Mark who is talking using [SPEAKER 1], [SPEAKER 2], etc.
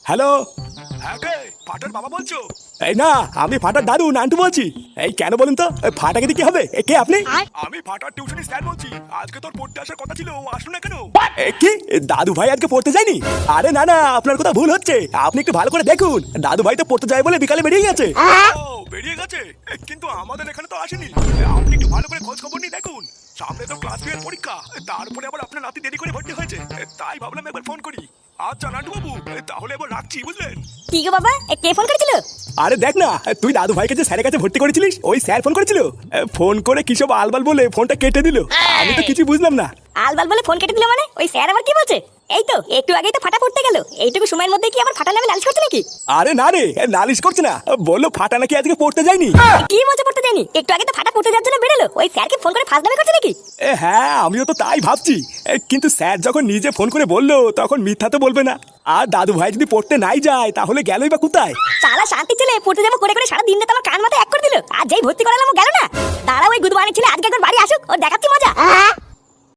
[SPEAKER 1] Hello.
[SPEAKER 2] হ্যাঁ কে ফাটার বাবা বলছো?
[SPEAKER 1] এই না, আমি ফাটার দাদু নান্টু বলছি। এই কেন বলুন তো, ফাটাকে দিয়ে কি হবে? কে আপনি?
[SPEAKER 2] আমি ফাটার টিউশনি স্যার বলছি। আজকে তোর পড়তে আসার কথা ছিল, ও আসলো না কেন?
[SPEAKER 1] কি দাদু ভাই আজকে পড়তে যায়নি? আরে না না, আপনার কথা ভুল হচ্ছে। আপনি একটু ভালো করে দেখুন, দাদু ভাই তো পড়তে যায় বলে বিকালে বেরিয়ে গেছে।
[SPEAKER 2] ও বেরিয়ে গেছে, কিন্তু আমাদের এখানে তো আসেনি। আপনি একটু ভালো করে খোঁজ খবর নিয়ে দেখুন। সামনে তো ক্লাস 2 এর পরীক্ষা, তারপরে আবার আপনার নাতি দেরি করে ভর্তি হয়েছে। তাই ভাবলাম একবার ফোন করি। আচ্ছা নাটু বাবু, তাহলে এবার রাখছি, বুঝলেন?
[SPEAKER 3] কি গো বাবা, কে ফোন করেছিল?
[SPEAKER 1] আরে দেখ না, তুই দাদু ভাইকে যে স্যারের কাছে ভর্তি করেছিলিস, ওই স্যার ফোন করেছিল। ফোন করে কি সব আলবাল বলে ফোনটা কেটে দিল। আমি তো কিছু বুঝলাম না।
[SPEAKER 3] আলবাল বলে ফোন কেটে দিল মানে? ওই স্যার আবার কি বলছে? এই তো একটু আগেই তো ফাটা পড়তে গেল, এইটুকু সময়ের মধ্যে কি আবার ফাটা নামে লালিশ করছে নাকি?
[SPEAKER 1] আরে না রে, নালিশ করছে না, বললো ফাটা নাকি আজকে পড়তে যায়নি।
[SPEAKER 3] কি মজা পড়তে যায়নি? একটু আগে তো ফাটা পড়তে যাওয়ার জন্য বেরোলো, ওই স্যারকে ফোন করে ফাঁস দাবি করছে নাকি?
[SPEAKER 1] হ্যাঁ, আমিও তো তাই ভাবছি। কিন্তু স্যার যখন নিজে ফোন করে বললো, তখন মিথ্যা তো বলবে না। আর দাদু ভাই যদি পড়তে নাই যায়, তাহলে গেলই বা কোথায়?
[SPEAKER 3] শালা শান্তি ছেলে, পড়তে যাবো করে করে সারা দিনটা আমার কান মাথায় এক করে দিল, আর যেই ভর্তি করালাম ও গেল না। দাঁড়া, ওই গুদমানি ছেলে আজকে একবার বাড়ি আসুক, ওর দেখাচ্ছি মজা।